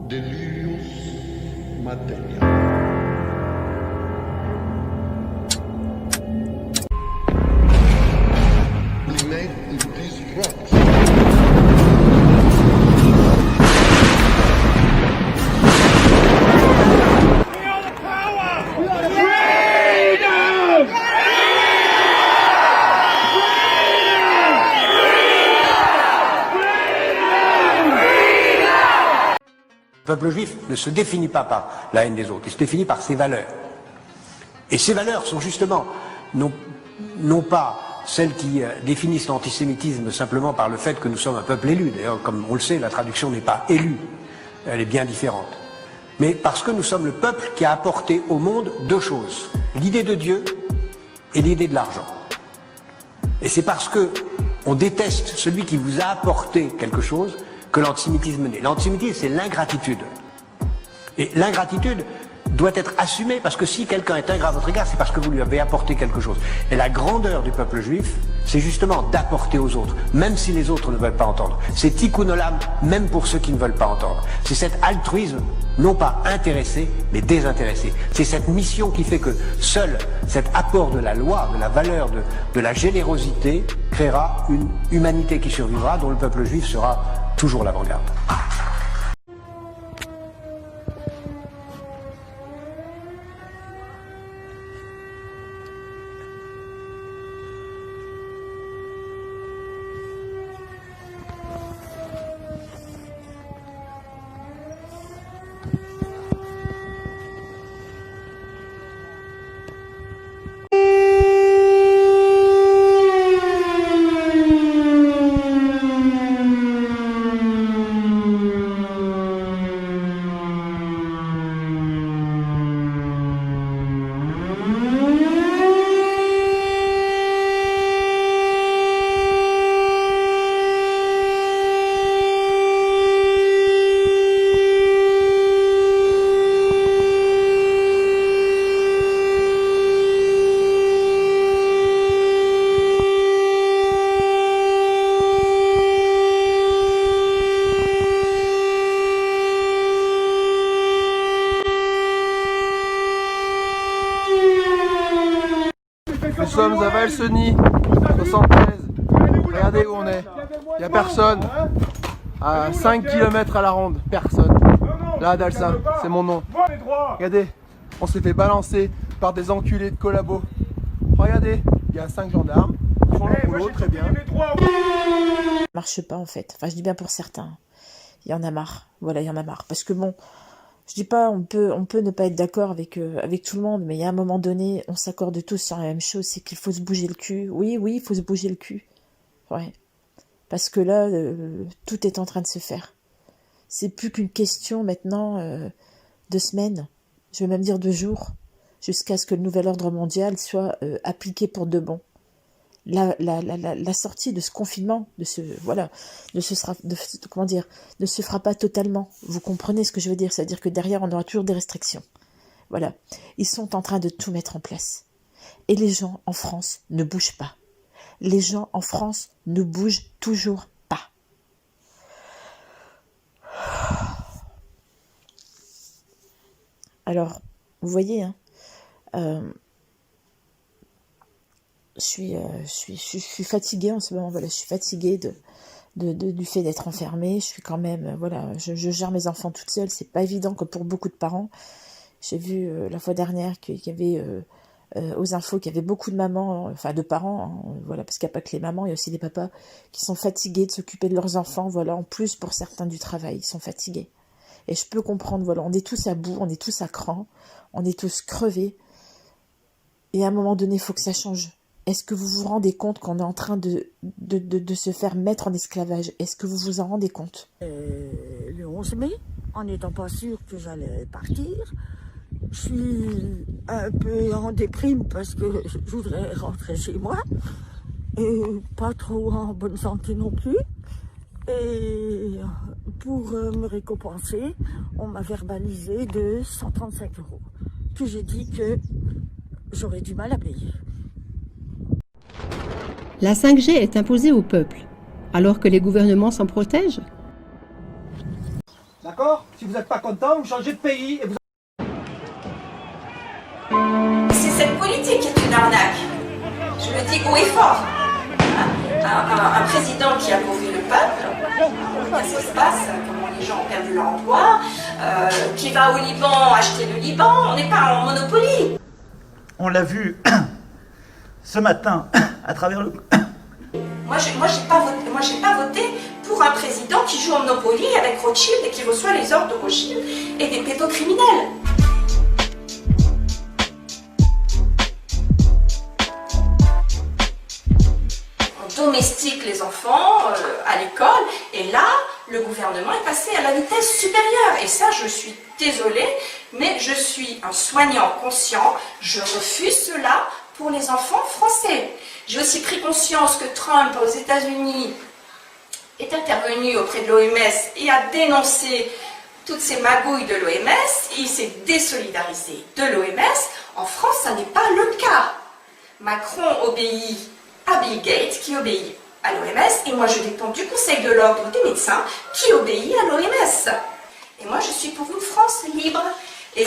delirious materia. Sublimate in these rocks. Le peuple juif ne se définit pas par la haine des autres, il se définit par ses valeurs. Et ces valeurs sont justement, non pas celles qui définissent l'antisémitisme simplement par le fait que nous sommes un peuple élu. D'ailleurs, comme on le sait, la traduction n'est pas élu, elle est bien différente. Mais parce que nous sommes le peuple qui a apporté au monde deux choses, l'idée de Dieu et l'idée de l'argent. Et c'est parce que on déteste celui qui vous a apporté quelque chose que l'antisémitisme naît. L'antisémitisme, c'est l'ingratitude. Et l'ingratitude doit être assumée parce que si quelqu'un est ingrat à votre égard, c'est parce que vous lui avez apporté quelque chose. Et la grandeur du peuple juif, c'est justement d'apporter aux autres, même si les autres ne veulent pas entendre. C'est tikkun olam, même pour ceux qui ne veulent pas entendre. C'est cet altruisme, non pas intéressé, mais désintéressé. C'est cette mission qui fait que seul cet apport de la loi, de la valeur, de la générosité, créera une humanité qui survivra, dont le peuple juif sera toujours l'avant-garde. Nous sommes à Valseny, 73. Regardez où on est. Il n'y a personne. À 5 km à la ronde. Personne. Là, Dalsa, c'est mon nom. Regardez, on s'est fait balancer par des enculés de collabos. Regardez, il y a 5 gendarmes. Ils font leur boulot, très bien. Ça marche pas en fait. Enfin, je dis bien pour certains. Il y en a marre. Voilà, il y en a marre. Parce que bon, je dis pas, on peut ne pas être d'accord avec tout le monde, mais il y a un moment donné, on s'accorde tous sur la même chose, c'est qu'il faut se bouger le cul. Oui, il faut se bouger le cul. Ouais. Parce que là, tout est en train de se faire. C'est plus qu'une question maintenant de semaines, je vais même dire de jours, jusqu'à ce que le nouvel ordre mondial soit appliqué pour de bon. La sortie de ce confinement, ne se fera pas totalement. Vous comprenez ce que je veux dire? C'est-à-dire que derrière, on aura toujours des restrictions. Voilà. Ils sont en train de tout mettre en place. Et les gens en France ne bougent pas. Les gens en France ne bougent toujours pas. Alors, vous voyez, hein, je suis fatiguée en ce moment. Voilà, je suis fatiguée du fait d'être enfermée. Je suis quand même, voilà, je gère mes enfants toute seule. C'est pas évident que pour beaucoup de parents. J'ai vu la fois dernière qu'il y avait aux infos qu'il y avait beaucoup de mamans, enfin de parents, hein, voilà, parce qu'il n'y a pas que les mamans, il y a aussi des papas qui sont fatigués de s'occuper de leurs enfants. Voilà, en plus pour certains du travail, ils sont fatigués. Et je peux comprendre. Voilà, on est tous à bout, on est tous à cran, on est tous crevés. Et à un moment donné, il faut que ça change. Est-ce que vous vous rendez compte qu'on est en train de se faire mettre en esclavage? Est-ce que vous vous en rendez compte? Le 11 mai, en n'étant pas sûre que j'allais partir, je suis un peu en déprime parce que je voudrais rentrer chez moi. Et pas trop en bonne santé non plus. Et pour me récompenser, on m'a verbalisé de 135 €. Puis j'ai dit que j'aurais du mal à payer. La 5G est imposée au peuple, alors que les gouvernements s'en protègent. D'accord? Si vous n'êtes pas content, vous changez de pays et vous... C'est cette politique qui est une arnaque. Je le dis haut et fort. Un président qui a pourvu le peuple, qu'est-ce qui se passe? Comment les gens ont perdu leur emploi, qui va au Liban acheter le Liban, on n'est pas en monopoly. On l'a vu ce matin à travers le... Moi, j'ai pas voté pour un président qui joue au Monopoly avec Rothschild et qui reçoit les ordres de Rothschild et des pédocriminels. On domestique les enfants à l'école et là, le gouvernement est passé à la vitesse supérieure. Et ça, je suis désolée, mais je suis un soignant conscient. Je refuse cela pour les enfants français. J'ai aussi pris conscience que Trump aux États-Unis est intervenu auprès de l'OMS et a dénoncé toutes ces magouilles de l'OMS. Il s'est désolidarisé de l'OMS. En France, ça n'est pas le cas. Macron obéit à Bill Gates qui obéit à l'OMS et moi je dépends du Conseil de l'ordre des médecins qui obéit à l'OMS. Et moi je suis pour une France libre. Et...